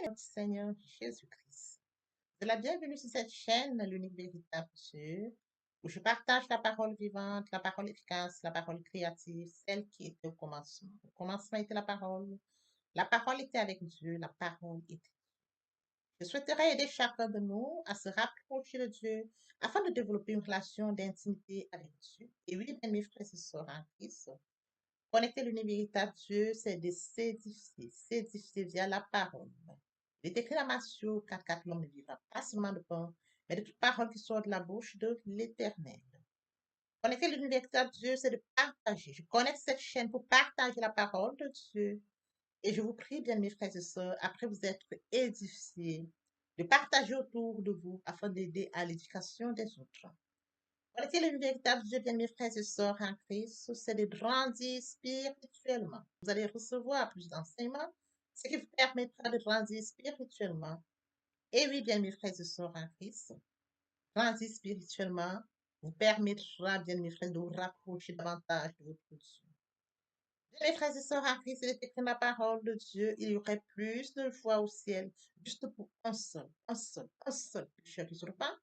Notre Seigneur Jésus-Christ. De la bienvenue sur cette chaîne, l'unique véritable Dieu, où je partage la parole vivante, la parole efficace, la parole créative, celle qui était au commencement. Au commencement était la parole. La parole était avec Dieu, la parole était. Je souhaiterais aider chacun de nous à se rapprocher de Dieu afin de développer une relation d'intimité avec Dieu. Et oui, bien, mes frères et sœurs en Christ, connecter l'univers véritable Dieu, c'est de s'édifier via la parole. Il est écrit dans Matthieu 4, l'homme ne vivra pas seulement de pain, mais de toute parole qui sort de la bouche de l'Éternel. Connecter l'univers véritable Dieu, c'est de partager. Je connecte cette chaîne pour partager la parole de Dieu. Et je vous prie, bien mes frères et sœurs, après vous être édifiés, de partager autour de vous afin d'aider à l'éducation des autres. Connecter le véritable Dieu, bien mes frères et sœurs en Christ, c'est de grandir spirituellement. Vous allez recevoir plus d'enseignements, ce qui vous permettra de grandir spirituellement. Et oui, bien mes frères et sœurs en Christ, grandir spirituellement vous permettra, bien mes frères, de vous rapprocher davantage de votre Dieu. Bien mes frères et sœurs en Christ, il est écrit dans la parole de Dieu, il y aurait plus de joie au ciel, juste pour un seul pécheur qui se repent.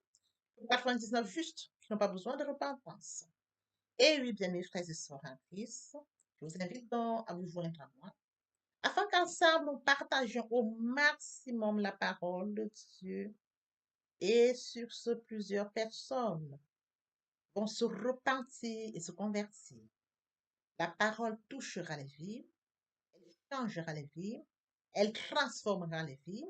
99 justes qui n'ont pas besoin de repentance. Et oui, bien mes frères et sœurs en Christ, je vous invite donc à vous joindre à moi, afin qu'ensemble nous partagions au maximum la parole de Dieu. Et sur ce, plusieurs personnes vont se repentir et se convertir. La parole touchera les vies, elle changera les vies, elle transformera les vies,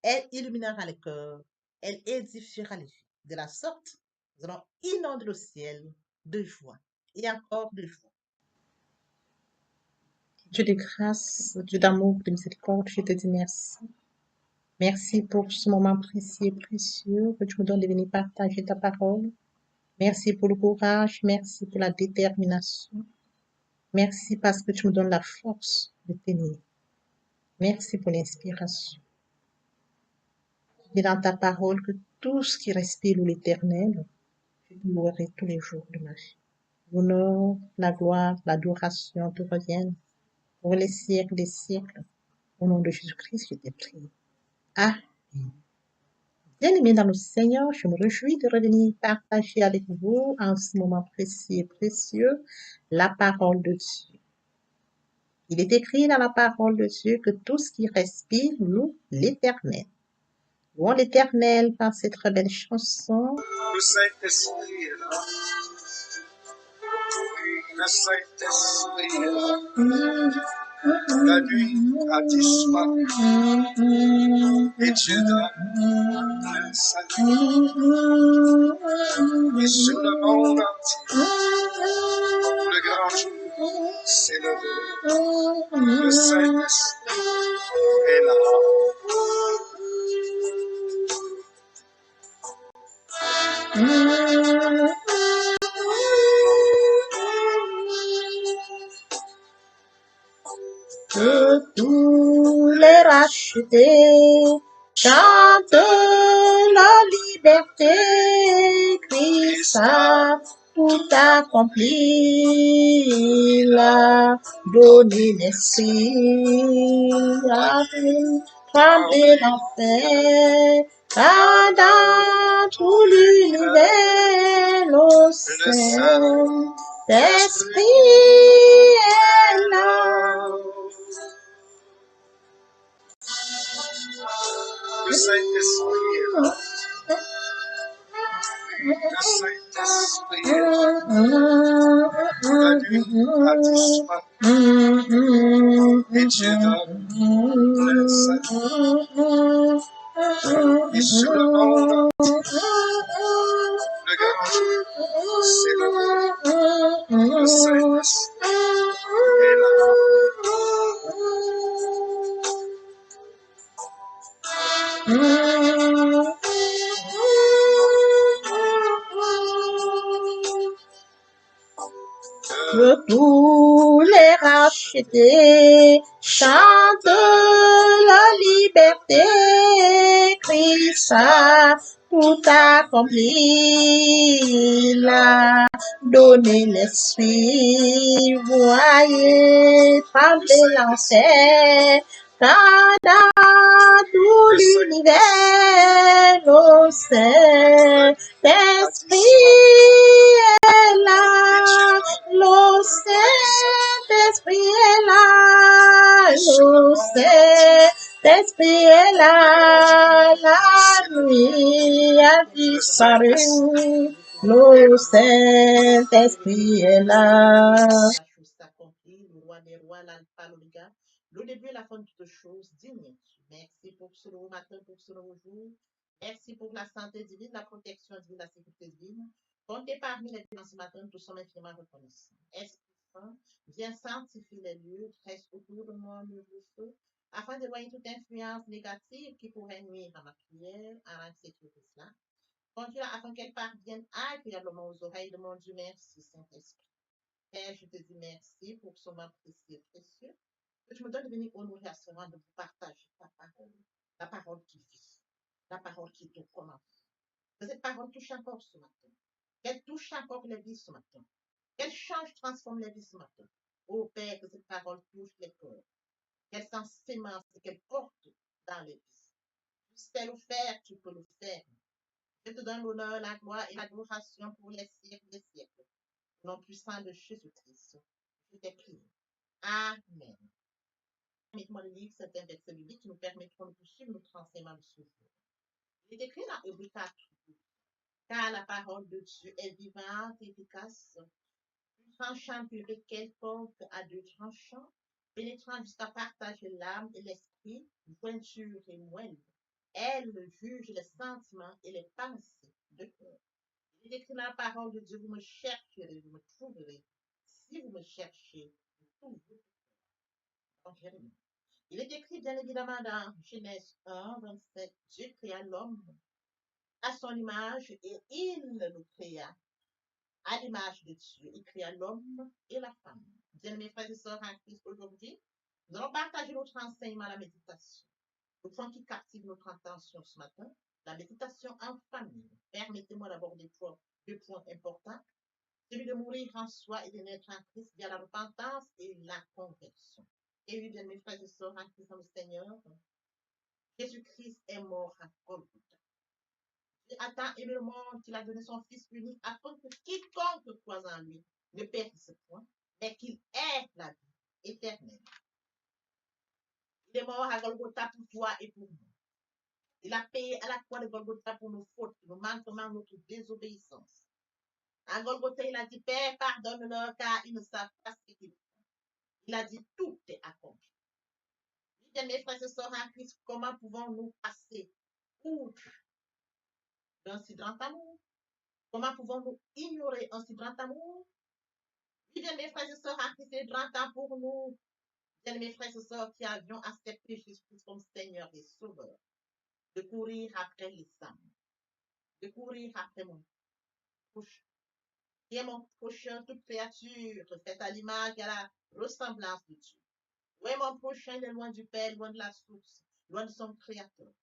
elle illuminera les cœurs, elle édifiera les vies. De la sorte, nous allons inonder le ciel de joie et encore de joie. Dieu de grâce, Dieu d'amour, de miséricorde, je te dis merci. Merci pour ce moment précieux et précieux que tu me donnes de venir partager ta parole. Merci pour le courage, merci pour la détermination. Merci parce que tu me donnes la force de tenir. Merci pour l'inspiration. Et dans ta parole que tout ce qui respire l'Éternel, je louerai tous les jours de ma vie. L'honneur, la gloire, l'adoration te reviennent pour les siècles des siècles. Au nom de Jésus-Christ, je t'ai prié. Amen. Bien-aimés dans le Seigneur, je me réjouis de revenir partager avec vous en ce moment précieux et précieux la parole de Dieu. Il est écrit dans la parole de Dieu que tout ce qui respire loue l'Éternel. Louons l'Éternel par cette très belle chanson. Le Saint-Esprit est là. Le Saint-Esprit est là. La nuit a disparu et Dieu donne le salut. Et sur le monde entier, le grand jour s'est levé. Le Saint-Esprit est là. Que tous les rachetés chantent la liberté, Christ a tout accompli, il a donné l'esprit, a fait trembler l'enfer, car dans tout l'univers, le Saint-Esprit est là. Le Saint-Esprit est là. Le Saint-Esprit est là. La nuit a disparu et Dieu donne le salut. Et sur le monde entier, le grand jour s'est levé. Le Saint-Esprit est là. Que tous les rachetés chantent la liberté, Christ a tout accompli, il a donné l'esprit, voyez trembler l'enfer, car dans tout l'univers, le Saint-Esprit est là, le Saint-Esprit est là, le Saint-Esprit est là, la nuit a disparu, le Saint-Esprit est là. La chose s'accomplit, le roi des rois, l'alpha, l'oméga, le début et la fin de toutes choses, digne. Merci pour ce nouveau matin, pour ce nouveau jour. Merci pour la santé divine, la protection divine, la sécurité divine. Comptez parmi les vivants ce matin, nous sommes infiniment reconnaissants. Esprit Saint, viens sanctifier les lieux, reste autour de moi, mur de feu, afin d'éloigner toute influence négative qui pourrait nuire à ma prière, à la sécurité cela. Conduis-la afin qu'elle parvienne agréablement aux oreilles de mon Dieu. Merci, Saint-Esprit. Père, je te dis merci pour ce moment précieux, précieux, que tu me donnes de venir honorer à ce moment de vous partager la parole qui vit, la parole qui te commence. Que cette parole touche encore ce matin. Qu'elle touche encore les vies ce matin. Qu'elle change, transforme les vies ce matin. Ô Père, que cette parole touche les cœurs. Qu'elle s'en sémence et qu'elle porte dans les vies. Puisse-t-elle le faire, tu peux le faire. Je te donne l'honneur, la gloire et l'adoration pour les siècles des siècles. Au nom puissant de Jésus-Christ. Je t'ai prié. Amen. Permettez-moi de lire certains versets bibliques qui nous permettront de poursuivre notre enseignement de ce jour. Il est écrit dans Hébreux 4, car la parole de Dieu est vivante et efficace, plus tranchante que quelconque à deux tranchants, pénétrant jusqu'à partager l'âme et l'esprit, jointure et moelle. Elle juge les sentiments et les pensées de cœur. Il est écrit dans la parole de Dieu, vous me chercherez, vous me trouverez. Si vous me cherchez, vous trouverez. Donc, Jérémie. Il est écrit bien évidemment dans Genèse 1, 27, Dieu créa l'homme à son image et il le créa. À l'image de Dieu, il créa l'homme et la femme. Bien, mes frères et sœurs en Christ, aujourd'hui, nous allons partager notre enseignement à la méditation. Le point qui captive notre attention ce matin, la méditation en famille. Permettez-moi d'aborder deux points importants. Celui de mourir en soi et de naître en Christ via la repentance et la conversion. Et oui, bien, mes frères et sœurs en Christ, dans le Seigneur, Jésus-Christ est mort à Golgotha. Dieu a tant aimé le monde qu'il a donné son Fils unique afin que quiconque croise en lui ne périsse point, mais qu'il ait la vie éternelle. Il est mort à Golgotha pour toi et pour nous. Il a payé à la croix de Golgotha pour nos fautes, nos manquements, notre désobéissance. À Golgotha, il a dit, Père, pardonne-leur car ils ne savent pas ce qu'ils font. Il a dit, tout est accompli. Bien, mes frères et sœurs en Christ, comment pouvons-nous passer outre d'un si grand amour? Comment pouvons-nous ignorer un si grand amour? Bien, mes frères et sœurs en Christ, c'est grand temps pour nous. Bien, mes frères et sœurs qui avions accepté Jésus-Christ comme Seigneur et Sauveur, de courir après les âmes, de courir après mon prochain. Qui est mon prochain, toute créature faite à l'image et à la ressemblance de Dieu. Oui, mon prochain est loin du Père, loin de la source, loin de son Créateur.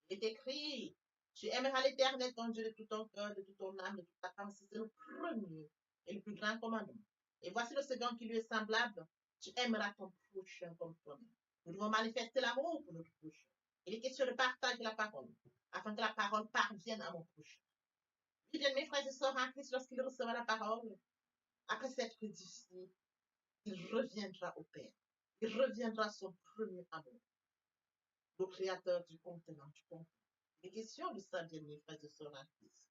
Il est écrit, tu aimeras l'Éternel, ton Dieu, de tout ton cœur, de toute ton âme, de toute ta pensée. C'est le premier et le plus grand commandement. Et voici le second qui lui est semblable. Tu aimeras ton prochain comme toi-même. Nous devons manifester l'amour pour notre prochain. Il est question de partager la parole, afin que la parole parvienne à mon prochain. Oui, bien, mes frères et sœurs en Christ, lorsqu'il recevra la parole, après s'être édifié, il reviendra au Père. Il reviendra à son premier amour, le créateur du contenant, du contenant. Les questions de ça, bien, mes frères et sœurs en Christ,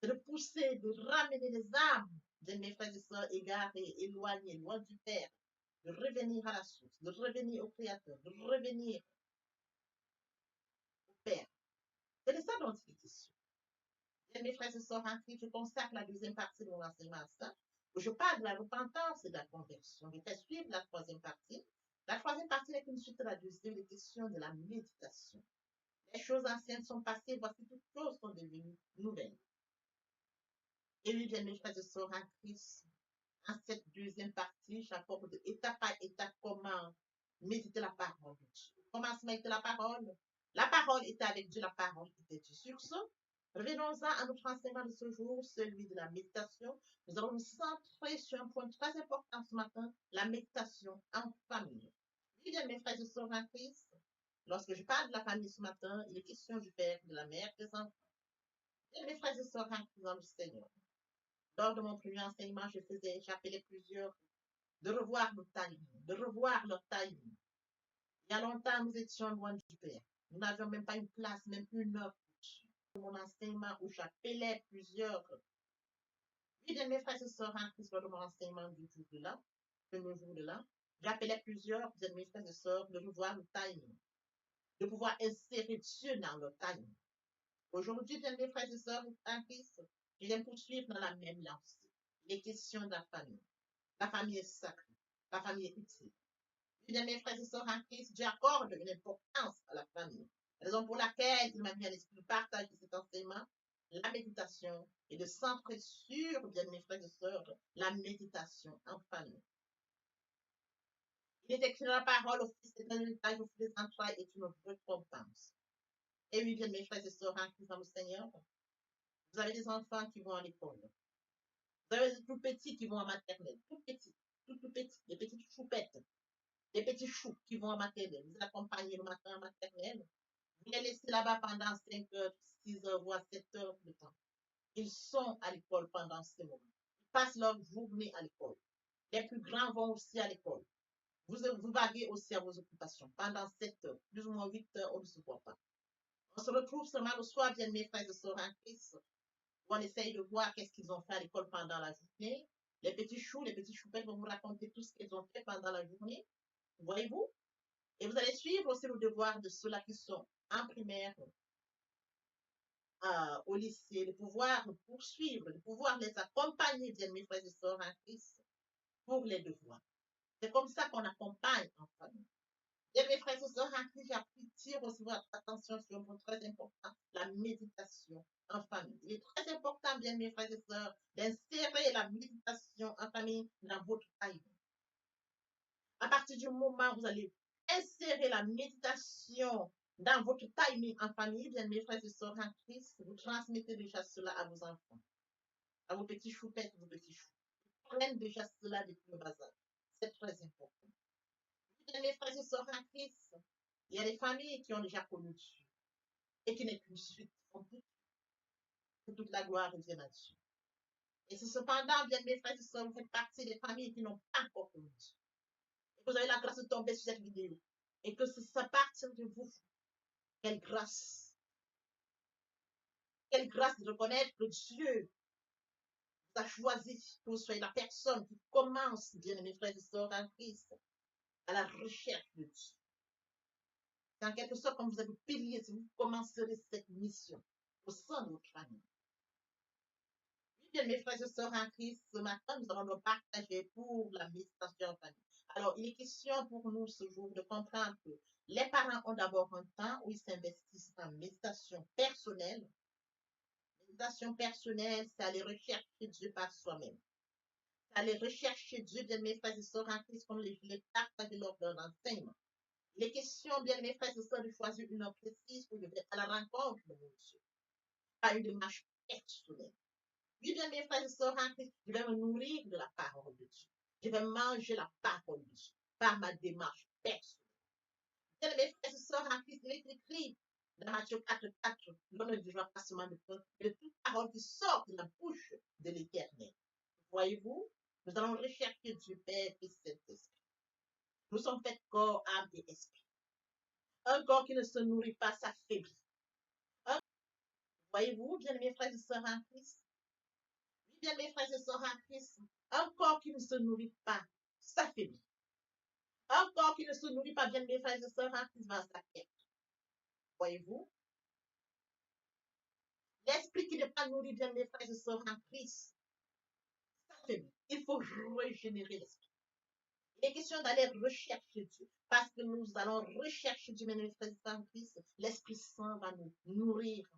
c'est de pousser, de ramener les âmes de mes frères et sœurs égarés, éloignés, loin du Père, de revenir à la source, de revenir au Créateur, de revenir au Père. C'est de ça dont il est question. Bien, mes frères et sœurs en Christ, je consacre la deuxième partie de mon enseignement à ça, où je parle de la repentance et de la conversion. Je fais suivre la troisième partie. La troisième partie est une suite de la deuxième, les questions de la méditation. Les choses anciennes sont passées, voici toutes choses sont devenues nouvelles. Et oui, bien, mes frères et sœurs en Christ, en cette deuxième partie, j'apporte étape par étape comment méditer la parole de Dieu. Comment se méditer la parole? La parole était avec Dieu, la parole était Dieu. Sur ce, revenons-en à notre enseignement de ce jour, celui de la méditation. Nous allons nous centrer sur un point très important ce matin, la méditation en famille. Oui, bien, mes frères et sœurs en Christ, Lorsque je parle de la famille ce matin, il est question du père, de la mère, des enfants. Et mes frères et sœurs en Christ dans le Seigneur. Lors de mon premier enseignement, j'appelais plusieurs de revoir leur timing, de revoir leur timing. Il y a longtemps, nous étions loin du Père. Nous n'avions même pas une place, même une heure pour mon enseignement où j'appelais plusieurs. Oui, de mes frères et sœurs en Christ lors de mon enseignement du jour de là, de nos jours de là, j'appelais plusieurs de mes frères et sœurs de revoir le timing, de pouvoir insérer Dieu dans le timing. Aujourd'hui, bien mes frères et sœurs en Christ, je viens poursuivre dans la même lancée. Les questions de la famille. La famille est sacrée. La famille est utile. Bien mes frères et sœurs en Christ, j'accorde une importance à la famille. La raison pour laquelle il m'a mis à l'esprit de partager cet enseignement, la méditation, et de centrer sur, bien mes frères et sœurs, la méditation en famille. Il est écrit dans la parole, au Fils est un héritage, au Fils des entrailles est une récompense. Et oui, bien mes frères et sœurs en Christ dans le Seigneur, vous avez des enfants qui vont à l'école. Vous avez des tout petits qui vont à maternelle, tout petits, tout petits, des petites choupettes, des petits choux qui vont à maternelle. Vous accompagnez le matin à maternelle. Vous les laissez là-bas pendant 5 heures, 6 heures, voire 7 heures de temps. Ils sont à l'école pendant ces moments. Ils passent leur journée à l'école. Les plus grands vont aussi à l'école. Vous vaguez aussi à vos occupations pendant 7 heures, plus ou moins 8 heures, on ne se voit pas. On se retrouve seulement le soir, bien mes frères et sœurs en Christ, où on essaye de voir qu'est-ce qu'ils ont fait à l'école pendant la journée. Les petits choux, les petits choupettes vont vous raconter tout ce qu'ils ont fait pendant la journée. Voyez-vous? Et vous allez suivre aussi le devoir de ceux-là qui sont en primaire, au lycée, de pouvoir poursuivre, de pouvoir les accompagner, bien mes frères et sœurs en Christ, pour les devoirs. C'est comme ça qu'on accompagne en famille. Bien mes frères et sœurs en Christ, j'attire aussi votre attention sur un point très important, la méditation en famille. Il est très important, bien mes frères et sœurs, d'insérer la méditation en famille dans votre famille. À partir du moment où vous allez insérer la méditation dans votre timing en famille, bien mes frères et sœurs en Christ, vous transmettez déjà cela à vos enfants, à vos petits choupettes, vos petits choux. Ils prennent déjà cela depuis le bas âge. C'est très important. Bien mes frères et sœurs en Christ, il y a des familles qui ont déjà connu Dieu et qui n'est qu'une suite. Que toute la gloire revienne à Dieu. Et c'est cependant, bien mes frères et sœurs, vous faites partie des familles qui n'ont pas encore connu Dieu. Et vous avez la grâce de tomber sur cette vidéo. Et que c'est à partir de vous. Quelle grâce. Quelle grâce de reconnaître que Dieu vous a choisi, que vous soyez la personne qui commence, bien mes frères et sœurs en Christ, à la recherche de Dieu. C'est en quelque sorte comme vous avez pilier, si vous commencerez cette mission au sein de votre famille. Oui, bien mes frères et sœurs en Christ, ce matin, nous allons nous partager pour la méditation en famille. Alors, il est question pour nous ce jour de comprendre que les parents ont d'abord un temps où ils s'investissent en méditation personnelle. Méditation personnelle, c'est aller rechercher Dieu par soi-même. C'est aller rechercher Dieu, bien mes frères et sœurs en Christ, comme je l'ai partagé lors d'un enseignement. Il est question, bien mes frères et sœurs, de choisir une heure précise pour aller à la rencontre de mon Dieu. Pas une démarche personnelle. Oui, bien mes frères et sœurs en Christ, je vais me nourrir de la parole de Dieu. Je vais manger la parole de Dieu par ma démarche personnelle. Bien mes frères et sœurs en Christ, il est écrit dans Matthieu 4:4, l'homme ne vivra pas seulement de pain, mais de toute parole qui sort de la bouche de l'Éternel. Voyez-vous, nous allons rechercher Dieu Père et Saint-Esprit. Nous sommes faits corps, âme et esprit. Un corps qui ne se nourrit pas s'affaiblit. Voyez-vous, bien mes frères et sœurs en Christ, bien mes frères et sœurs en Christ, un corps qui ne se nourrit pas s'affaiblit. Un corps qui ne se nourrit pas, bien mes frères et sœurs en Christ, va s'affaiblir. Voyez-vous, l'esprit qui n'est pas nourri, bien mes frères et sœurs en Christ, s'affaiblit. Il faut régénérer l'esprit. Il est question d'aller rechercher Dieu. Parce que nous allons rechercher Dieu, mes frères et sœurs en Christ, l'Esprit Saint va nous nourrir.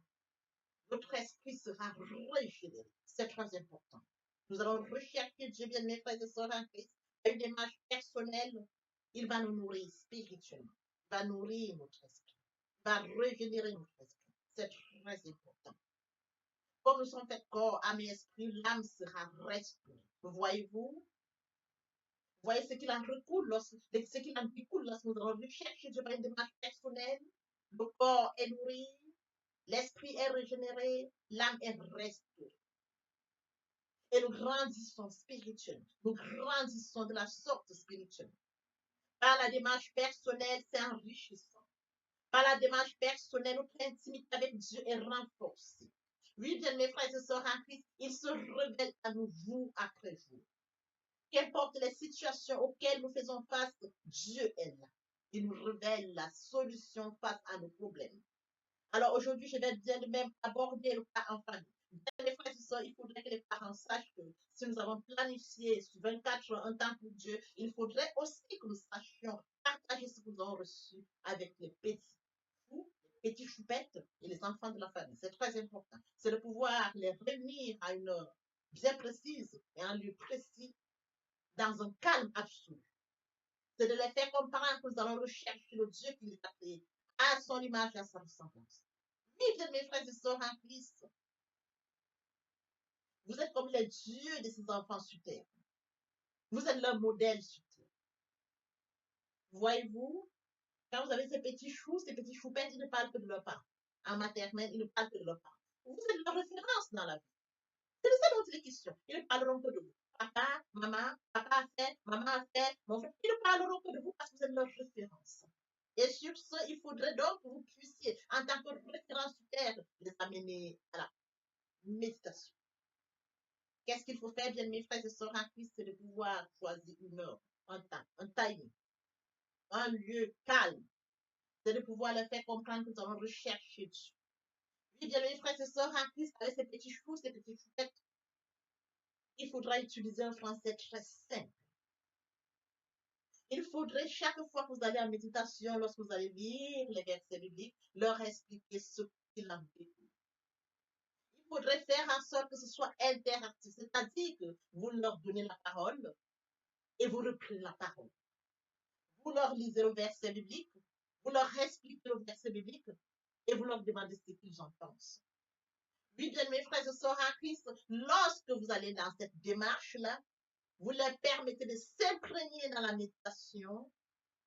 Notre esprit sera régénéré. C'est très important. Nous allons rechercher Dieu, bien mes frères et sœurs en Christ. Une démarche personnelle, il va nous nourrir spirituellement. Il va nourrir notre esprit. Il va régénérer notre esprit. C'est très important. Comme nous sommes faits corps, âme et esprit, l'âme sera restaurée. Voyez-vous? Vous voyez ce qu'il en découle lorsque nous allons rechercher Dieu par une démarche personnelle. corps est nourri, l'esprit est régénéré, l'âme est restaurée. Et nous grandissons spirituellement. Nous grandissons de la sorte spirituelle. Par la démarche personnelle, c'est enrichissant. Par la démarche personnelle, notre intimité avec Dieu est renforcée. Oui, bien mes frères et sœurs en Christ, il se révèle à nous jour après jour. Qu'importe les situations auxquelles nous faisons face, Dieu est là. Il nous révèle la solution face à nos problèmes. Alors aujourd'hui, je vais bien même aborder le cas en famille. Bien, mes frères et sœurs, il faudrait que les parents sachent que si nous avons planifié sur 24 heures un temps pour Dieu, il faudrait aussi que nous sachions partager ce que nous avons reçu avec les petits fous, les petits choupettes et les enfants de la famille. C'est très important. C'est de pouvoir les réunir à une heure bien précise et en lieu précis dans un calme absolu. C'est de les faire comprendre que nous allons rechercher le Dieu qui les a créés à son image et à sa ressemblance. Oui, bien, mes frères et sœurs en Christ, vous êtes comme les dieux de ces enfants sur terre. Vous êtes leur modèle sur terre. Voyez-vous, quand vous avez ces petits choux, ces petits choupettes, ils ne parlent que de leurs parents. En maternelle, ils ne parlent que de leurs parents. Vous êtes leur référence dans la vie. C'est de ça dont il est question. Ils ne parleront que de vous. Papa, maman, papa a fait, maman a fait, mon frère. Ils ne parleront que de vous parce que vous êtes leur référence. Et sur ce, il faudrait donc que vous puissiez, en tant que référence sur terre, les amener à la méditation. Qu'est-ce qu'il faut faire, bien mes frères et sœurs en Christ, c'est de pouvoir choisir une heure, un temps, un timing, un lieu calme. C'est de pouvoir leur faire comprendre que nous allons rechercher Dieu. Oui, bien mes frères et sœurs en Christ, avec ces petits choux, ces petits chouettes, il faudra utiliser un français très simple. Il faudrait chaque fois que vous allez en méditation, lorsque vous allez lire les versets bibliques, leur expliquer ce qu'il en découle. Il faudrait faire en sorte que ce soit interactif, c'est-à-dire que vous leur donnez la parole et vous reprenez la parole. Vous leur lisez le verset biblique, vous leur expliquez le verset biblique et vous leur demandez ce qu'ils en pensent. Oui, bien mes frères et sœurs en Christ, lorsque vous allez dans cette démarche-là, vous leur permettez de s'imprégner dans la méditation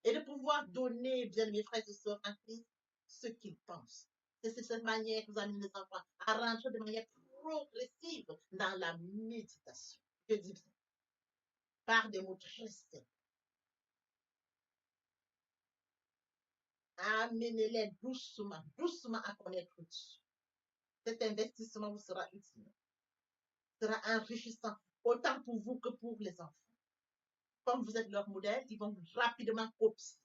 et de pouvoir donner, bien mes frères et sœurs en Christ, ce qu'ils pensent. C'est de cette manière que vous amenez les enfants à rentrer de manière progressive dans la méditation. Je dis bien, par des mots très simples. Amenez-les doucement, doucement à connaître Dieu. Cet investissement vous sera utile, sera enrichissant, autant pour vous que pour les enfants. Comme vous êtes leur modèle, ils vont rapidement copier.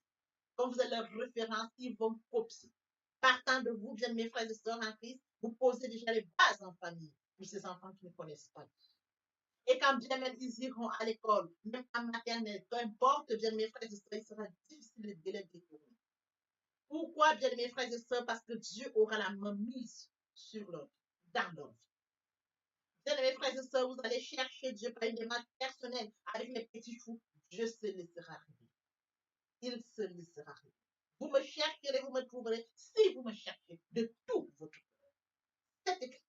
Comme vous êtes leur référence, ils vont copier. Partant de vous, bien mes frères et sœurs en Christ, vous posez déjà les bases en famille pour ces enfants qui ne connaissent pas. Et quand bien même ils iront à l'école, même en maternelle, peu importe, bien mes frères et sœurs, il sera difficile de les détourner. Pourquoi, bien mes frères et sœurs? Parce que Dieu aura la main mise sur leur vie, dans leur vie. Bien mes frères et sœurs, vous allez chercher Dieu par une démarche personnelle avec les petits fous. Dieu se laissera arriver. Il se laissera arriver. Vous me chercherez, vous me trouverez si vous me cherchez de tout votre cœur. C'est écrit.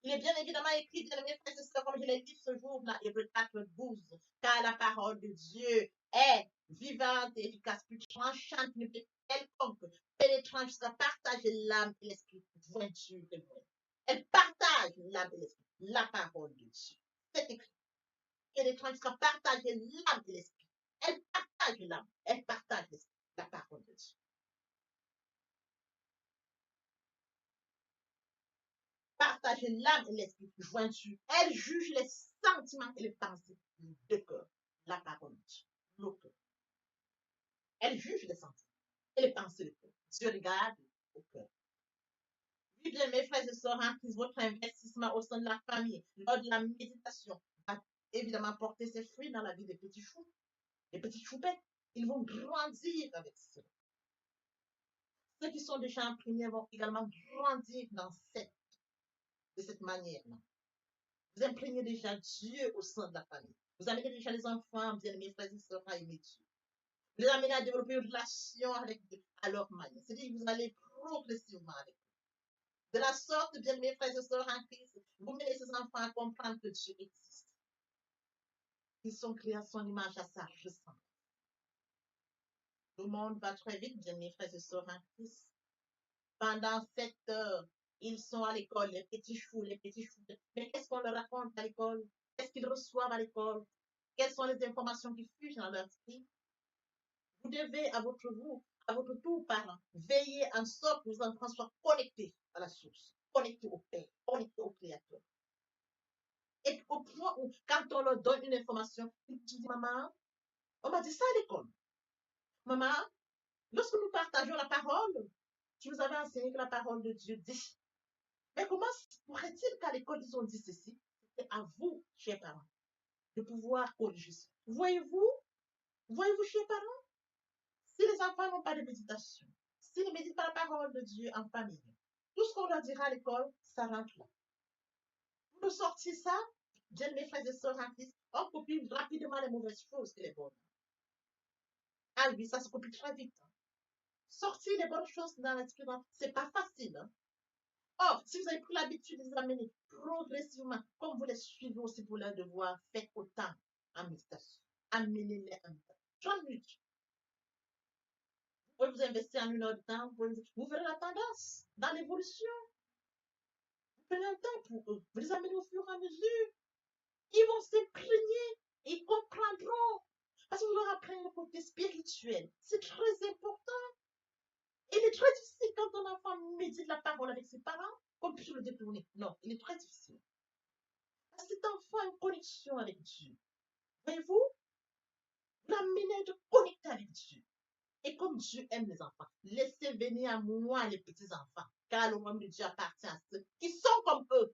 Il est bien évidemment écrit, bien mes frères et sœurs, comme je l'ai dit ce jour-là, Hébreux 4:12, car la parole de Dieu est vivante et efficace, plus tranchante qu'une épée quelconque, pénétrant jusqu'à partager l'âme et l'esprit, jointure et moelle. Elle partage l'âme et l'esprit, la parole de Dieu. C'est écrit. Pénétrant jusqu'à partager l'âme et l'esprit. Elle partage l'âme, elle partage l'esprit, la parole de Dieu. Partager l'âme et l'esprit, jointure. Elle juge les sentiments et les pensées de cœur. La parole de Dieu, le cœur. Elle juge les sentiments et les pensées de cœur. Dieu regarde au cœur. Oui, bien, mes frères et sœurs, en Christ, votre investissement au sein de la famille, lors de la méditation, va évidemment porter ses fruits dans la vie des petits choux, des petits choupettes. Ils vont grandir avec cela. Ceux qui sont déjà imprégnés vont également grandir de cette manière-là. Vous imprégnez déjà Dieu au sein de la famille. Vous amenez déjà les enfants, bien mes frères et sœurs, à aimer Dieu. Vous les amenez à développer une relation avec Dieu à leur manière. C'est-à-dire que vous allez progressivement avec eux. De la sorte, bien mes frères et sœurs en Christ, vous menez ces enfants à comprendre que Dieu existe. Ils sont créés à son image, à sa ressemblance. Le monde va très vite, bien mes frères et sœurs en Christ. Pendant 7 heures, ils sont à l'école, les petits choux, les petits choux. Mais qu'est-ce qu'on leur raconte à l'école? Qu'est-ce qu'ils reçoivent à l'école? Quelles sont les informations qui fusent dans leur esprit? Vous devez, à votre tour, parents, veiller en sorte que vos enfants soient connectés à la source, connectés au Père, connectés au Créateur. Et au point où, quand on leur donne une information, ils disent, maman, on m'a dit ça à l'école. Maman, lorsque nous partageons la parole, tu nous avais enseigné que la parole de Dieu dit. Mais comment pourrait-il qu'à l'école, ils ont dit ceci? C'est à vous, chers parents, de pouvoir corriger ça. Voyez-vous, chers parents, si les enfants n'ont pas de méditation, s'ils ne méditent pas la parole de Dieu en famille, tout ce qu'on leur dira à l'école, ça rentre là. Pour nous sortir ça, bien mes frères et sœurs en Christ, on copie rapidement les mauvaises choses que les bonnes. Ah oui, ça se copie très vite. Sortir les bonnes choses dans l'esprit, c'est pas facile. Hein? Or, si vous avez pris l'habitude de les amener progressivement, comme vous les suivez aussi pour leurs devoirs, faites autant en méditation. Amenez-les en méditation. 30 minutes. Vous pouvez vous investir en 1 heure de temps, vous verrez la tendance dans l'évolution. Vous prenez un temps pour eux. Vous les amenez au fur et à mesure. Ils vont s'imprégner. Ils comprendront. Parce que vous leur apprenez le côté spirituel. C'est très important. Il est très difficile quand un enfant médite la parole avec ses parents, qu'on puisse le détourner. Non, il est très difficile. Parce que cet enfant a une connexion avec Dieu. Voyez-vous, l'amener à être connecté avec Dieu. Et comme Dieu aime les enfants, laissez venir à moi les petits-enfants, car le royaume de Dieu appartient à ceux qui sont comme eux,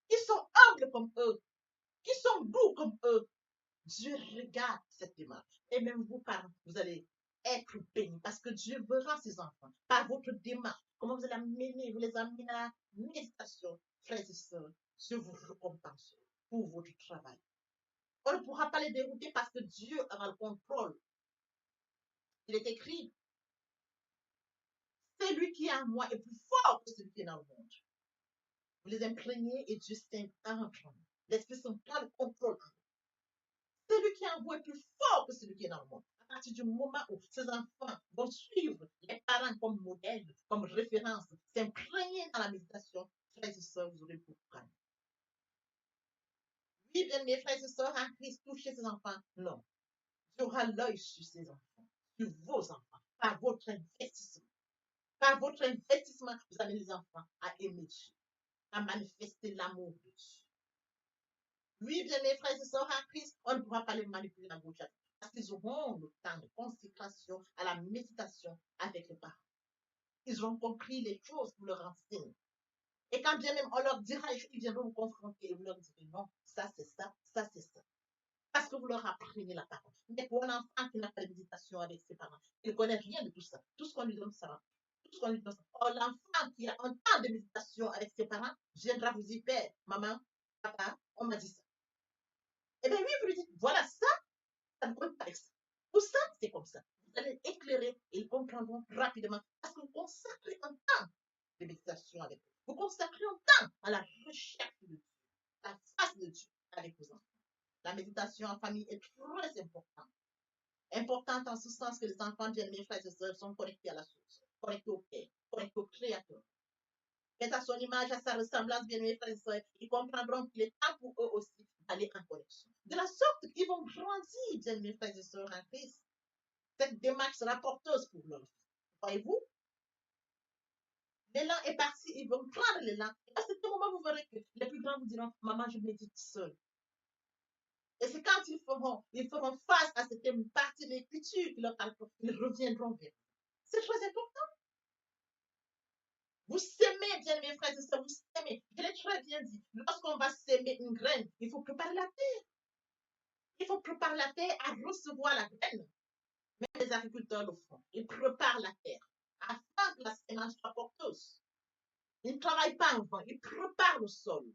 qui sont humbles comme eux, qui sont doux comme eux. Dieu regarde cette démarche. Et même vous, parents, vous allez être bénis parce que Dieu verra ses enfants par votre démarche. Comment vous allez amener, vous les amener à la méditation, frères et sœurs. Dieu vous récompense pour votre travail. On ne pourra pas les dérouter parce que Dieu aura le contrôle. Il est écrit, celui qui est en moi est plus fort que celui qui est dans le monde. Vous les imprégnez et Dieu s'entre. L'Esprit Saint prend le contrôle. Celui qui est en vous est plus fort que celui qui est dans le monde. À partir du moment où ces enfants vont suivre les parents comme modèle, comme référence, s'imprégner dans la méditation, frères et sœurs, vous aurez beaucoup de problèmes. Oui, bien mes frères et sœurs, en Christ, toucher ces enfants, non. Dieu aura l'œil sur ces enfants, sur vos enfants, par votre investissement. Par votre investissement, vous amenez les enfants à aimer Dieu, à manifester l'amour de Dieu. Oui, bien mes frères et sœurs en Christ, on ne pourra pas les manipuler à gauche. Parce qu'ils auront le temps de consécration à la méditation avec les parents. Ils auront compris les choses pour leur enseigner. Et quand bien même on leur dira, ils viendront vous confronter et vous leur direz non, ça c'est ça, ça c'est ça. Parce que vous leur apprenez la parole. Mais pour un enfant qui n'a pas de méditation avec ses parents, il ne connaît rien de tout ça. Tout ce qu'on lui donne, ça va. Tout ce qu'on lui donne, ça va. Or, l'enfant qui a un temps de méditation avec ses parents viendra vous dire, père, maman, papa, on m'a dit ça. Eh bien oui, vous lui dites, voilà ça ne colle pas avec ça. Tout ça, c'est comme ça. Vous allez éclairer et ils comprendront rapidement parce que vous consacrez un temps de méditation avec eux. Vous consacrez un temps à la recherche de Dieu, la face de Dieu avec vos enfants. La méditation en famille est très importante. Importante en ce sens que les enfants de mes frères et sœurs sont connectés à la source, connectés au Père, connectés au Créateur. Faites à son image, à sa ressemblance, bien mes frères et sœurs, ils comprendront qu'il est temps pour eux aussi d'aller en connexion. De la sorte qu'ils vont grandir, bien mes frères et sœurs en Christ. Cette démarche sera porteuse pour leur vie. Voyez-vous? L'élan est parti, ils vont prendre l'élan. Et à ce moment, vous verrez que les plus grands vous diront, maman, je médite seul. Et c'est quand ils feront face à cette partie de l'écriture qui leur parle, ils reviendront vers vous. C'est très important. Vous s'aimez, bien mes frères et sœurs, vous s'aimez. Je l'ai très bien dit. Lorsqu'on va s'aimer une graine, il faut préparer la terre. Il faut préparer la terre à recevoir la graine. Même les agriculteurs le font. Ils préparent la terre afin que la sémence soit porteuse. Ils ne travaillent pas en vain. Ils préparent le sol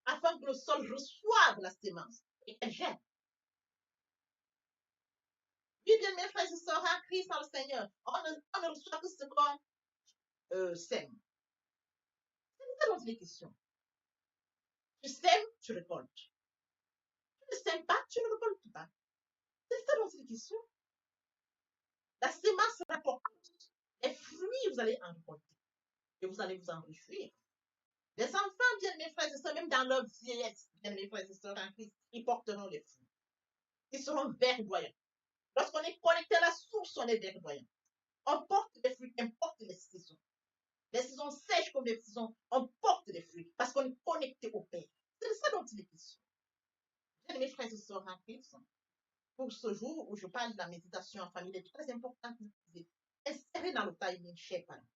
afin que le sol reçoive la sémence et qu'elle germe. Oui, bien mes frères et sœurs, en Christ, dans le Seigneur, on ne reçoit que ce qu'on sème. C'est ça dont il est question. Tu sèmes, tu récoltes. Tu ne sèmes pas, tu ne récoltes pas. C'est ça dont il est question. La sémence sera porteuse. vous allez en rencontrer. Et vous allez vous en réjouir. Les enfants, bien mes frères et sœurs, même dans leur vieillesse, bien mes frères et sœurs en Christ, ils porteront les fruits. Ils seront verdoyants. Lorsqu'on est connecté à la source, on est verdoyant. On porte les fruits, qu'importe les saisons. Les saisons sèches comme les saisons, on porte les fruits parce qu'on est connecté au Père. C'est de ça dont il est question. Bien mes frères et sœurs en Christ, pour ce jour où je parle de la méditation en famille, il est très important que vous puissiez insérer dans le timing cher parents.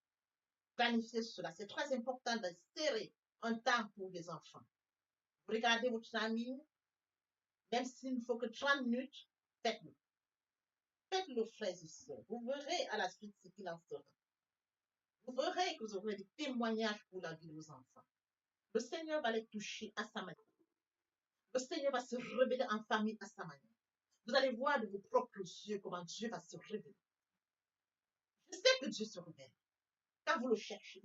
Planifier cela. C'est très important d'insérer un temps pour les enfants. Vous regardez votre timing, même s'il ne faut que 30 minutes, faites-le. Faites-le, frères et sœurs. Vous verrez à la suite ce qu'il en sera. Vous verrez que vous aurez des témoignages pour la vie de vos enfants. Le Seigneur va les toucher à sa manière. Le Seigneur va se révéler en famille à sa manière. Vous allez voir de vos propres yeux comment Dieu va se révéler. Je sais que Dieu se révèle. Quand vous le cherchez,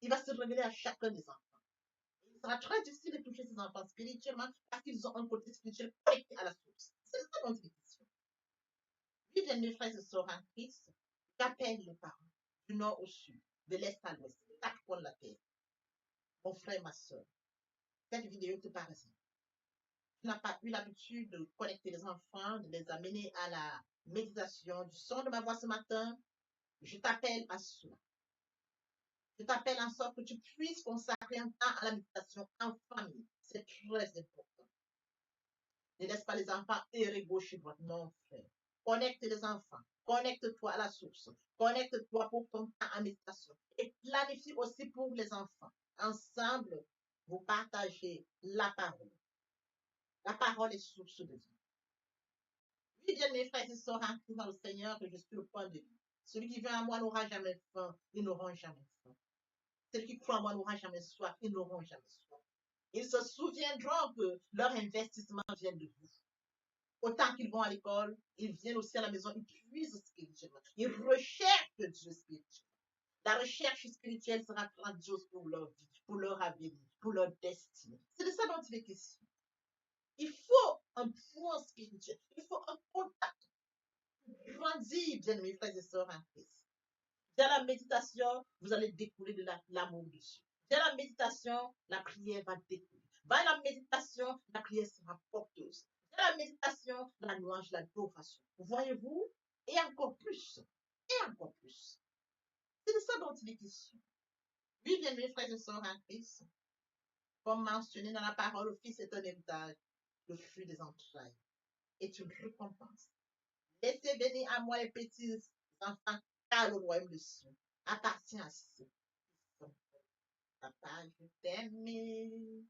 il va se révéler à chacun des enfants. Il sera très difficile de toucher ces enfants spirituellement parce qu'ils ont un côté spirituel connecté à la source. C'est ça dont il est question. Oui, bien mes frères et sœurs en Christ, j'appelle les parents du nord au sud, de l'est à l'ouest, de quatre coins de la terre. Mon frère, ma soeur, cette vidéo te parle. Tu n'as pas eu l'habitude de connecter les enfants, de les amener à la méditation du son de ma voix ce matin, je t'appelle à cela. Je t'appelle en sorte que tu puisses consacrer un temps à la méditation en famille. C'est très important. Ne laisse pas les enfants errer gauche et droite. Non, frère. Connecte les enfants. Connecte-toi à la source. Connecte-toi pour ton temps en méditation. Et planifie aussi pour les enfants. Ensemble, vous partagez la parole. La parole est source de vie. Oui, bien mes frères et sœurs en Christ dans le Seigneur, que je suis le point de vie. Celui qui vient à moi n'aura jamais faim. Ils n'auront jamais faim. Celui qui croit en moi n'aura jamais soif. Ils n'auront jamais soif. Ils se souviendront que leur investissement vient de vous. Autant qu'ils vont à l'école, ils viennent aussi à la maison, ils puisent spirituellement. Ils recherchent Dieu spirituel. La recherche spirituelle sera grandiose pour leur vie, pour leur avenir, pour leur destinée. C'est de ça dont il est question. Il faut un point spirituel. Il faut un contact. Grandir, bien mes frères et sœurs en Christ. Dans la méditation, vous allez découler de l'amour de Dieu. Dans la méditation, la prière va découler. Dans la méditation, la prière sera porteuse. Dans la méditation, la louange, l'adoration. Voyez-vous? Et encore plus. Et encore plus. C'est de ça dont il est question. Oui, bien mes frères et sœurs en Christ. Comme mentionné dans la parole, le Fils est un héritage, le fruit des entrailles est une récompense. Laissez venir à moi les petits enfants, car le royaume des cieux appartient à ceux qui sont. Papa, je t'aime.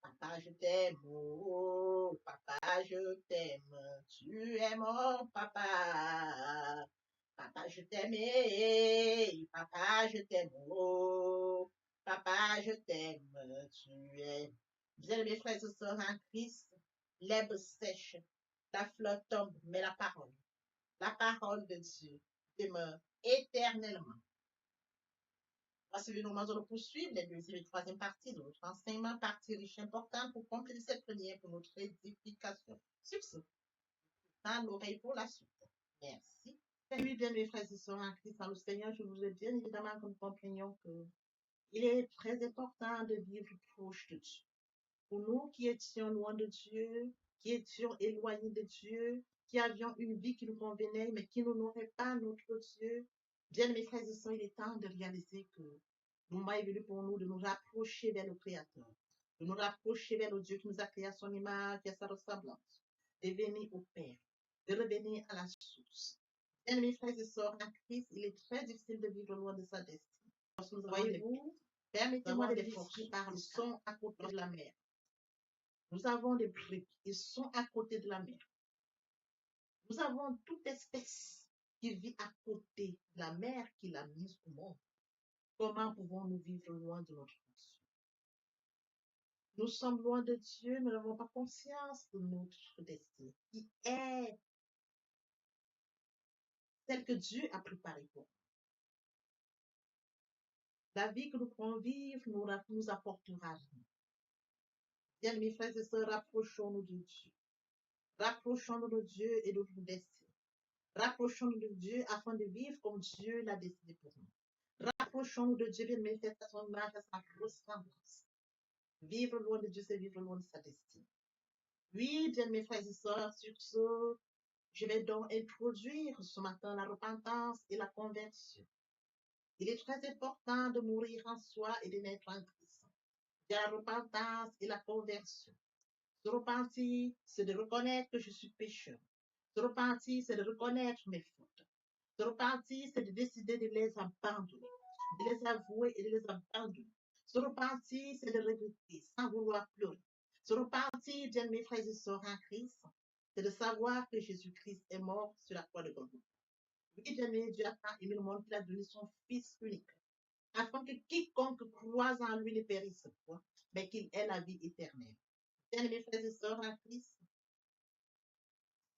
Papa, je t'aime. Oh, papa, je t'aime. Tu es mon papa. Papa, je t'aime. Papa, je t'aime. Oh, papa, je t'aime. Tu es. Bien, mes frères et sœurs en Christ, l'herbe sèche, la fleur tombe, mais la parole de Dieu demeure éternellement. Voici nous allons poursuivre les deuxième et troisième parties de notre enseignement, partie riche et importante pour compléter cette première pour notre édification. Sur ce, dans l'oreille pour la suite. Merci. Oui, bien mes frères et sœurs en Christ, dans le Seigneur, je vous ai bien évidemment comme compagnon que il est très important de vivre proche de Dieu. Pour nous qui étions loin de Dieu, qui étions éloignés de Dieu, qui avions une vie qui nous convenait, mais qui n'honorait pas notre Dieu, bien mes frères et sœurs, il est temps de réaliser que le moment est venu pour nous de nous rapprocher vers le Créateur, de nous rapprocher vers le Dieu qui nous a créé à son image et à sa ressemblance, de venir au Père, de revenir à la source. Bien mes frères et sœurs, en Christ, il est très difficile de vivre loin de sa destinée. Voyez-vous, permettez-moi de décrire par le son à côté de la mer. Nous avons des briques, ils sont à côté de la mer. Nous avons toute espèce qui vit à côté de la mer qu'il a mise au monde. Comment pouvons-nous vivre loin de notre nation? Nous sommes loin de Dieu, nous n'avons pas conscience de notre destinée, qui est celle que Dieu a préparée pour nous. La vie que nous pourrons vivre nous apportera vie. Bien, mes frères et sœurs, rapprochons-nous de Dieu. Rapprochons-nous de Dieu et de notre destinée. Rapprochons-nous de Dieu afin de vivre comme Dieu l'a décidé pour nous. Rapprochons-nous de Dieu, bien manifester à son image, à sa ressemblance. Vivre loin de Dieu, c'est vivre loin de sa destinée. Oui, bien mes frères et sœurs, sur ce, je vais donc introduire ce matin la repentance et la conversion. Il est très important de mourir en soi et de naître en Christ. Il y a la repentance et la conversion. Se repentir, c'est de reconnaître que je suis pécheur. Se repentir, c'est de reconnaître mes fautes. Se repentir, c'est de décider de les abandonner, de les avouer et de les abandonner. Se repentir, c'est de regretter sans vouloir pleurer. Se repentir, bien mes frères et sœurs en Christ, c'est de savoir que Jésus-Christ est mort sur la croix de Golgotha. Oui, bien aimé, Dieu a tant aimé le monde qu'il a donné son Fils unique, afin que quiconque croise en lui ne périsse point, mais qu'il ait la vie éternelle. Bien aimés frères et sœurs en Christ,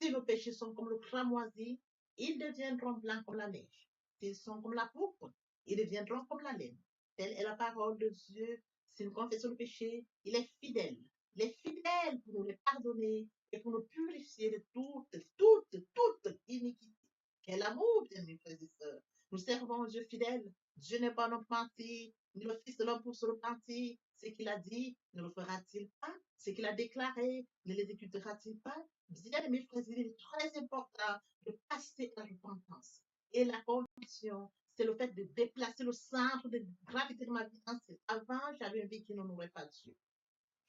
si nos péchés sont comme le cramoisi, ils deviendront blancs comme la neige. S'ils sont comme la pourpre, ils deviendront comme la laine. Telle est la parole de Dieu. Si nous confessons le péché, il est fidèle. Il est fidèle pour nous les pardonner et pour nous purifier de toute iniquité. Quel amour, bien mes frères et sœurs. Nous servons un Dieu fidèle. Dieu n'est pas un homme menti, ni le Fils de l'homme pour se repentir. Ce qu'il a dit, ne le fera-t-il pas? Ce qu'il a déclaré, ne l'exécutera-t-il pas? Bien, mes frères, il est très important de passer à la repentance. Et la conversion, c'est le fait de déplacer le centre de gravité de ma vie entière. Avant, j'avais une vie qui n'honorait pas Dieu.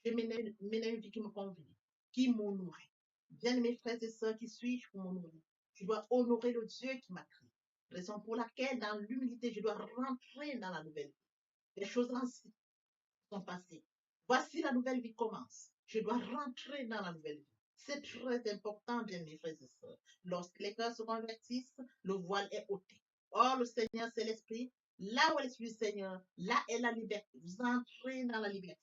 Je menais une vie qui me convenait, qui m'honorait. Bien, mes frères et sœurs, qui suis-je pour m'honorer? Je dois honorer le Dieu qui m'a créé. Raison pour laquelle, dans l'humilité, je dois rentrer dans la nouvelle vie. Les choses anciennes sont passées. Voici la nouvelle vie commence. Je dois rentrer dans la nouvelle vie. C'est très important, bien mes frères et sœurs. Lorsque les cœurs se convertissent, le voile est ôté. Or, le Seigneur, c'est l'Esprit. Là où est l'Esprit du Seigneur, là est la liberté. Vous entrez dans la liberté.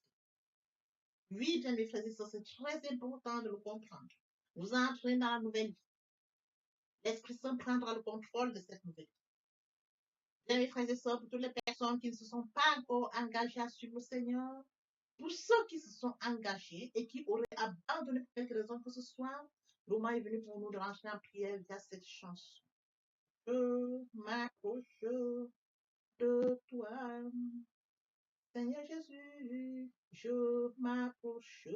Oui, bien mes frères et sœurs, c'est très important de le comprendre. Vous entrez dans la nouvelle vie. L'Esprit Saint prendra le contrôle de cette nouvelle vie. Bien mes frères et sœurs, pour toutes les personnes qui ne se sont pas encore engagées à suivre le Seigneur, pour ceux qui se sont engagés et qui auraient abandonné pour quelque raison que ce soit, le moment est venu pour nous de rentrer en prière via cette chanson. Je m'approche de toi, Seigneur Jésus, je m'approche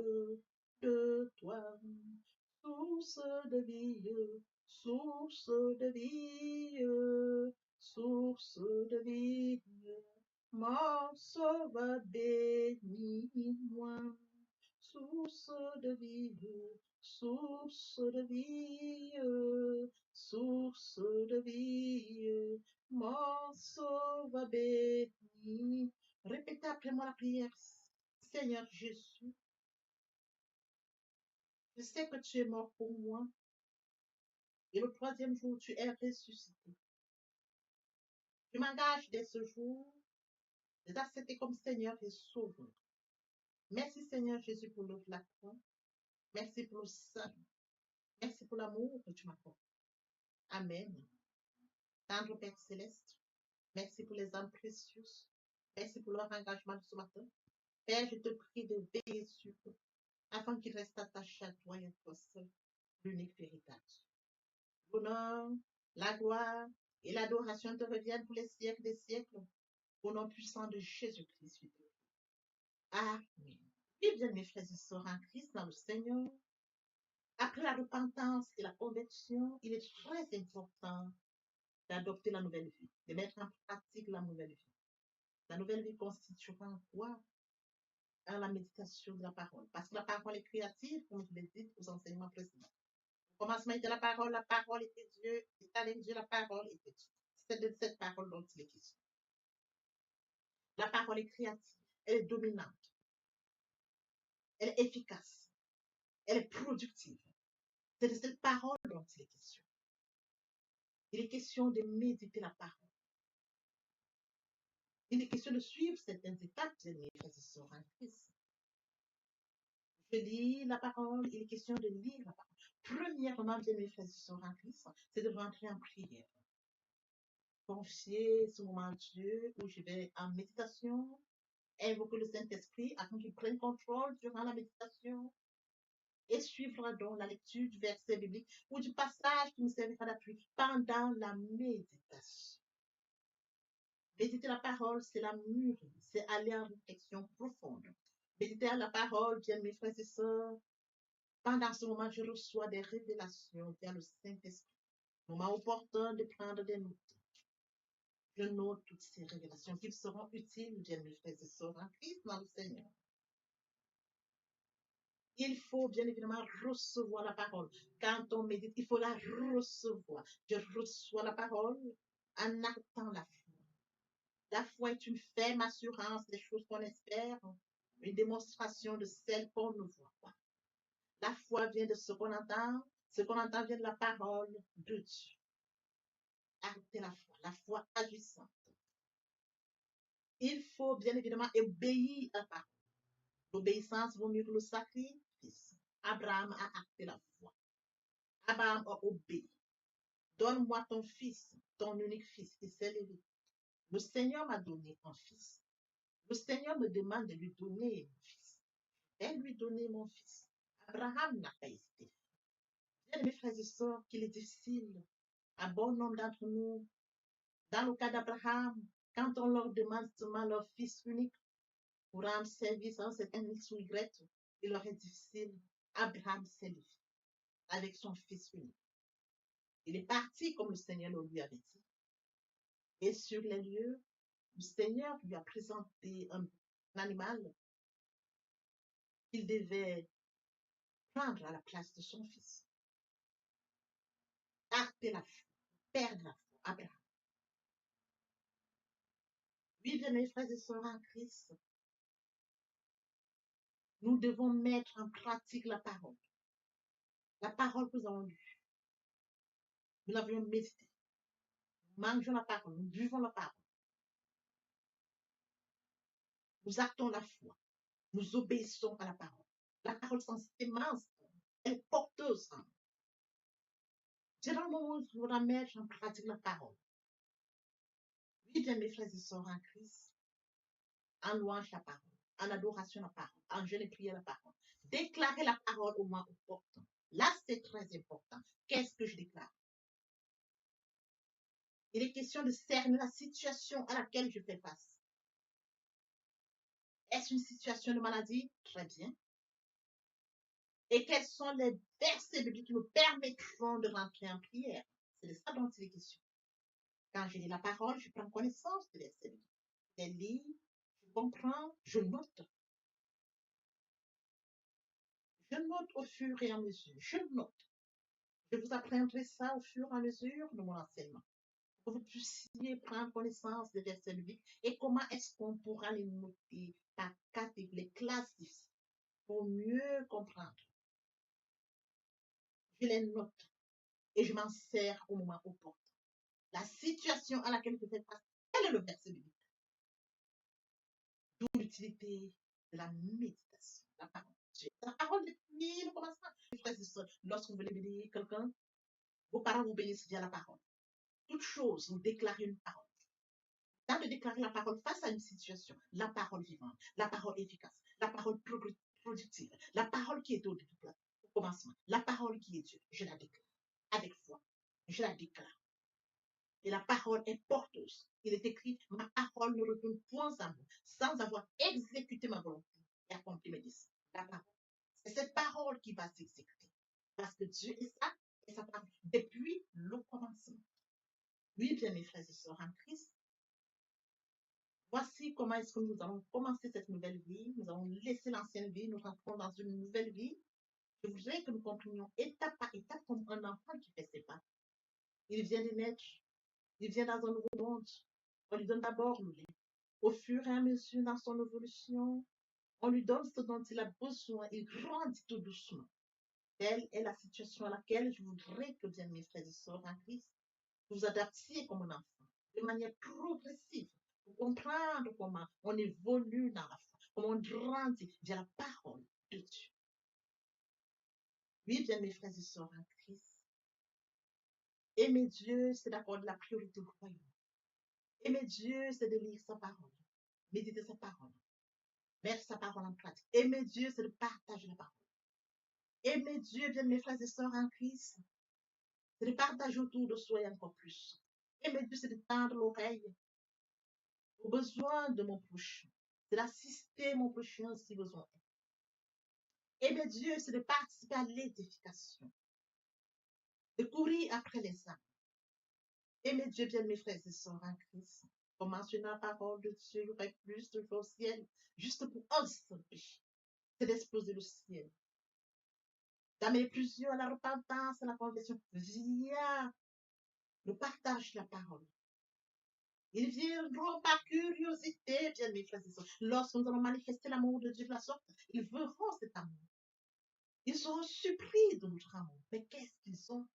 de toi, source de vie, source de vie, source de vie. Mon sauveur bénis-moi, source de vie, source de vie, source de vie, mon sauveur bénis. Répétez après moi la prière. Seigneur Jésus, je sais que tu es mort pour moi et le troisième jour tu es ressuscité. Je m'engage dès ce jour de t'accepter comme Seigneur et Sauveur. Merci Seigneur Jésus pour l'œuvre de la croix. Merci pour le salut. Merci pour l'amour que tu m'apportes. Amen. Tendre Père Céleste, merci pour les âmes précieuses. Merci pour leur engagement de ce matin. Père, je te prie de veiller sur eux afin qu'ils restent attachés à toi et à toi seul, l'unique véritable. L'honneur, la gloire et l'adoration te reviennent pour les siècles des siècles. Au nom puissant de Jésus-Christ. Amen. Et bien, mes frères et sœurs en Christ, dans le Seigneur, après la repentance et la conversion, il est très important d'adopter la nouvelle vie, de mettre en pratique la nouvelle vie. La nouvelle vie constituera quoi? À la méditation de la parole. Parce que la parole est créative, comme je l'ai dit aux enseignements précédents. Au commencement était la parole était Dieu, et avec Dieu, la parole était Dieu. C'est de cette parole dont il est question. La parole est créative, elle est dominante, elle est efficace, elle est productive. C'est de cette parole dont il est question. Il est question de méditer la parole. Il est question de suivre certaines étapes de mes frères et sœurs en Christ. Je lis la parole, il est question de lire la parole. Premièrement, bien mes frères et sœurs en Christ, c'est de rentrer en prière. Confier ce moment à Dieu où je vais en méditation, invoquer le Saint-Esprit afin qu'il prenne contrôle durant la méditation. et suivra donc la lecture du verset biblique ou du passage qui nous servira d'appui pendant la méditation. Méditer la parole, c'est la mûrir, c'est aller en réflexion profonde. Méditer à la parole, bien mes frères et sœurs, pendant ce moment, je reçois des révélations vers le Saint-Esprit. Moment opportun de prendre des notes. Je note toutes ces révélations qui seront utiles, bien mes frères et sœurs, en Christ dans le Seigneur. Il faut bien évidemment recevoir la parole. Quand on médite, il faut la recevoir. Je reçois la parole en actant la foi. La foi est une ferme assurance des choses qu'on espère, une démonstration de celles qu'on ne voit pas. La foi vient de ce qu'on entend. Ce qu'on entend vient de la parole de Dieu. Arrêtez la foi agissante. Il faut bien évidemment obéir à la parole. L'obéissance vaut mieux que le sacrifice. Abraham a acté la foi. Abraham a obéi. Donne-moi ton fils, ton unique fils, qui s'est levé. Le Seigneur m'a donné un fils. Le Seigneur me demande de lui donner mon fils. Et lui donner mon fils. Abraham n'a pas hésité. Bien, mes frères et sœurs, qu'il est difficile à bon nombre d'entre nous, dans le cas d'Abraham, quand on leur demande seulement leur fils unique pour rendre service à un certain X ou Y, il leur est difficile. Abraham s'est levé avec son fils unique. Il est parti comme le Seigneur le lui avait dit. Et sur les lieux, le Seigneur lui a présenté un animal qu'il devait prendre à la place de son fils. Acter la foi, perdre la foi, Abraham. Oui, bien mes frères et sœurs en Christ, nous devons mettre en pratique la parole. La parole que nous avons lue. Nous l'avions médité. Nous mangeons la parole, nous buvons la parole. Nous actons la foi. Nous obéissons à la parole. La parole sans sémence, elle est porteuse. C'est dans le moment où nous devons mettre en pratique la parole. Oui, bien mes frères et sœurs en Christ, en louange la parole, en adoration la parole, en jeûne et prière la parole. Déclarer la parole au moment opportun. Là, c'est très important. Qu'est-ce que je déclare? Il est question de cerner la situation à laquelle je fais face. Est-ce une situation de maladie? Très bien. Et quels sont les versets bibliques qui me permettront de rentrer en prière? C'est de ça dont il est question. Quand je lis la parole, je prends connaissance des versets bibliques. Je les lis, je comprends, je note. Je note au fur et à mesure. Je note. Je vous apprendrai ça au fur et à mesure de mon enseignement. Pour que vous puissiez prendre connaissance des versets bibliques et comment est-ce qu'on pourra les noter par catégorie, les classifier pour mieux comprendre. Je les note et je m'en sers au moment opportun. La situation à laquelle je fais face, quel est le verset biblique? D'où l'utilité de la méditation, la parole de Dieu. La parole depuis le commencement. Frères et sœurs, lorsque vous voulez bénir quelqu'un, vos parents vous bénissent via la parole. Toute chose, vous déclarez une parole. Dans de déclarer la parole face à une situation, la parole vivante, la parole efficace, la parole productive, la parole qui est au commencement, la parole qui est Dieu, je la déclare avec foi. Je la déclare. Et la parole est porteuse. Il est écrit, ma parole ne retourne point à moi, sans avoir exécuté ma volonté et accompli mes desseins. La parole. C'est cette parole qui va s'exécuter. Parce que Dieu est ça, et sa parole, depuis le commencement. Oui, bien mes frères et sœurs en Christ, voici comment est-ce que nous allons commencer cette nouvelle vie. Nous allons laisser l'ancienne vie, nous rentrons dans une nouvelle vie. Je voudrais que nous comprenions étape par étape comme un enfant qui fait ses pas. Il vient de naître, il vient dans un nouveau monde. On lui donne d'abord le lait. Au fur et à mesure dans son évolution, on lui donne ce dont il a besoin. Il grandit tout doucement. Telle est la situation à laquelle je voudrais que, bien mes frères et sœurs en Christ, vous vous adaptiez comme un enfant, de manière progressive, pour comprendre comment on évolue dans la foi, comment on grandit via la parole de Dieu. Oui, bien mes frères et sœurs en Christ, aimer Dieu, c'est d'accorder la priorité au royaume. Aimer Dieu, c'est de lire sa parole, méditer sa parole, mettre sa parole en pratique. Aimer Dieu, c'est de partager la parole. Aimer Dieu, bien mes frères et sœurs en Christ, c'est de partager autour de soi encore plus. Aimer Dieu, c'est de tendre l'oreille aux besoins de mon prochain. C'est d'assister mon prochain si besoin est. Aimer Dieu, c'est de participer à l'édification, de courir après les âmes. Aimer Dieu, bien mes frères et sœurs en Christ. Pour mentionner la parole de Dieu, il y aurait plus de choses au ciel, juste pour un seul péché. C'est d'exploser le ciel, d'amener plusieurs à la repentance, à la conversion, via le partage de la parole. Ils viendront par curiosité, bien mes frères et sœurs. Lorsque nous allons manifester l'amour de Dieu de la sorte, ils verront cet amour. Ils seront surpris de notre amour. Mais qu'est-ce qu'ils ont?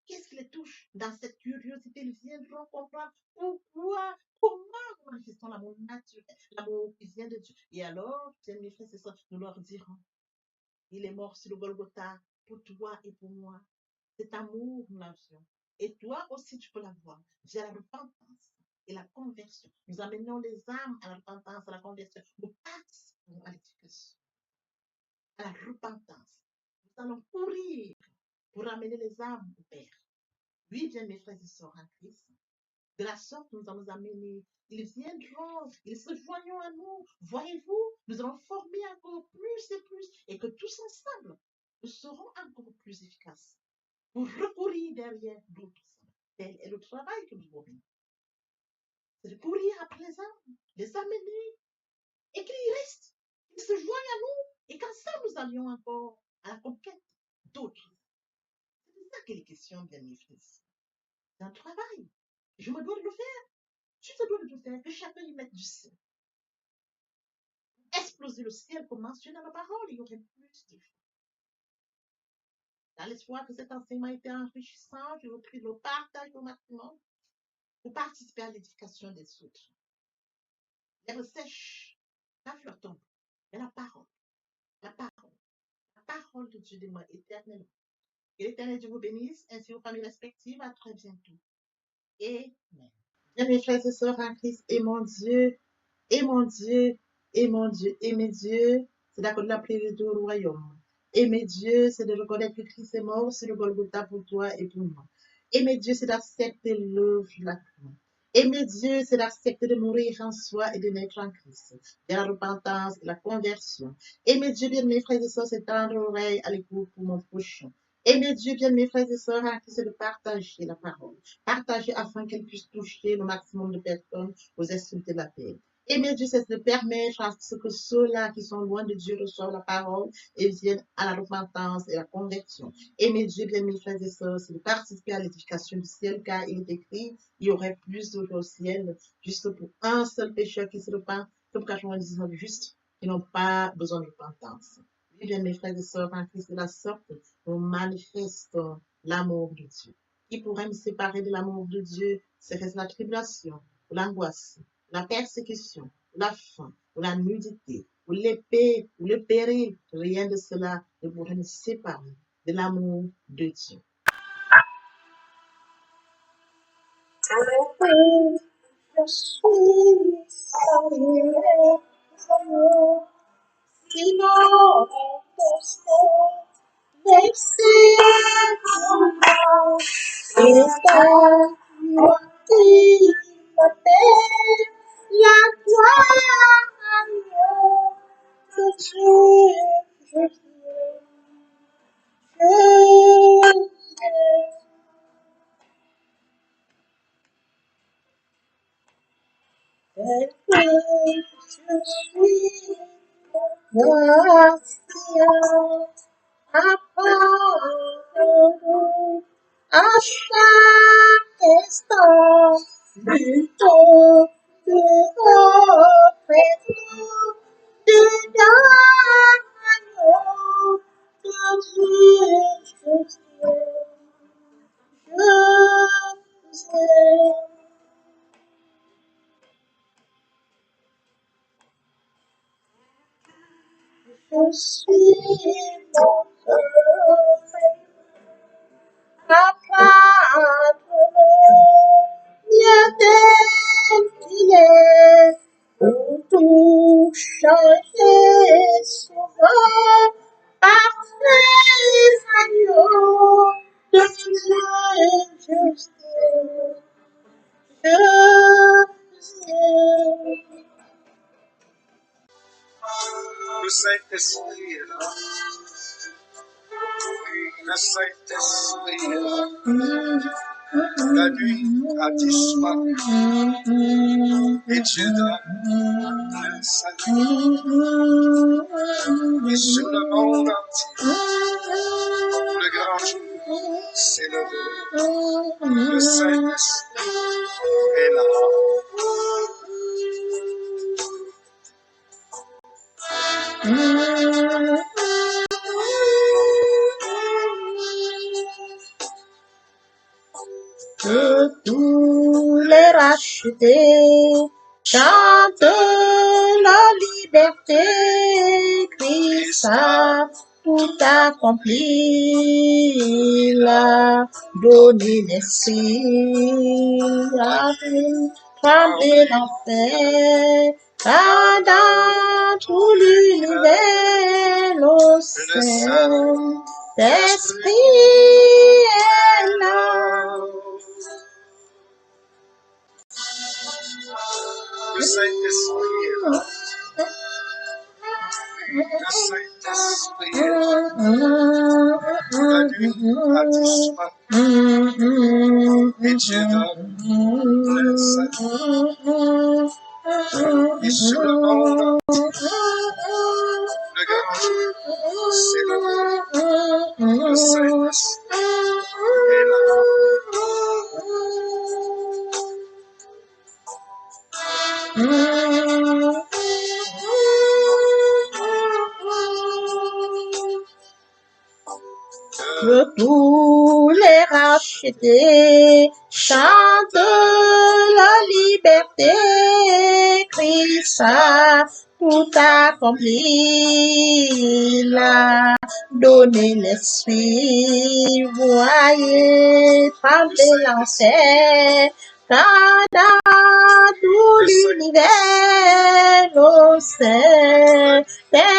Qu'est-ce qui les touche? Dans cette curiosité, ils viendront comprendre pourquoi, comment nous manifestons l'amour naturel, l'amour qui vient de Dieu. Et alors, bien mes frères et sœurs, nous leur dirons, il est mort sur le Golgotha pour toi et pour moi. Cet amour, nous l'avions. Et toi aussi, tu peux l'avoir via la repentance et la conversion. Nous amenons les âmes à la repentance, à la conversion. Nous participons à l'éducation, à la repentance. Nous allons courir pour amener les âmes au Père. Oui, bien mes frères et sœurs en Christ, de la sorte, nous allons amener. Ils viendront, ils se joignent à nous. Voyez-vous, nous allons former encore plus et que tous ensemble, nous serons encore plus efficaces pour recourir derrière d'autres âmes. Tel est le travail que nous avons. C'est de courir après les amener, et qu'ils restent, qu'ils se joignent à nous, et qu'ensemble nous allions encore à la conquête d'autres. C'est ça qu'il est question, bien mes frères. C'est un travail. Je me dois de le faire. Tu te dois de le faire. Que chacun y mette du sien. Exploser le ciel, comme mentionné dans la parole, il y aurait plus de choses. Dans l'espoir que cet enseignement ait été enrichissant, je repris le partage au maximum pour participer à l'édification des autres. L'herbe sèche, la fleur tombe, mais la parole de Dieu demeure éternellement. Que l'Éternel Dieu vous bénisse, ainsi aux familles respectives. À très bientôt. Amen. Bien, mes frères et sœurs en Christ, et mon Dieu, et mon Dieu, et mon Dieu, aimer Dieu, c'est d'accorder la prière au royaume. Aimer Dieu, c'est de reconnaître que Christ est mort sur le Golgotha pour toi et pour moi. Aimer Dieu, c'est d'accepter l'œuvre de la croix. Aimer Dieu, c'est d'accepter de mourir en soi et de naître en Christ. De la repentance et la conversion. Aimer Dieu, bien mes frères et sœurs, c'est tendre l'oreille à l'écoute pour mon prochain. Aimer Dieu, bien mes frères et sœurs, c'est de partager la parole. Partager afin qu'elle puisse toucher le maximum de personnes aux extrémités de la terre. Aimer Dieu, c'est de permettre à ce que ceux-là qui sont loin de Dieu reçoivent la parole et viennent à la repentance et à la conversion. Aimer Dieu, bien mes frères et sœurs, c'est de participer à l'édification du ciel, car il est écrit, il y aurait plus d'eau au ciel, juste pour un seul pécheur qui se repent, comme 99 justes qui n'ont pas besoin de repentance. Oui, bien mes frères et sœurs, en Christ de la sorte, nous manifestons l'amour de Dieu. Qui pourrait me séparer de l'amour de Dieu? Serait-ce la tribulation, ou l'angoisse, la persécution, ou la faim, ou la nudité, ou l'épée, ou le péril? Rien de cela ne pourrait nous séparer de l'amour de Dieu. Je suis sinon, la gloire de Dieu, à chaque instant, plutôt de présent, de l'agneau de Dieu, je suis mon pour tout changer souvent parfait. Le Saint-Esprit est là. Oui, le Saint-Esprit est là. La nuit a disparu et Dieu donne le salut. Et sur le monde entier, le grand jour s'est levé. Le Saint-Esprit est là. Que tous les rachetés chantent la liberté, Christ a tout accompli, il a donné l'esprit, a fait trembler l'enfer, car dans tout l'univers, le Saint-Esprit est là. Le Saint-Esprit est là. Le Saint-Esprit est là. La nuit a disparu et Dieu donne le salut. Et sur le monde entier, le grand jour s'est levé. Le Saint-Esprit est là. Que tous les rachetés chantent la liberté, Christ a tout accompli, il a donné l'esprit, voyez trembler l'enfer, car dans tout l'univers, le Saint-Esprit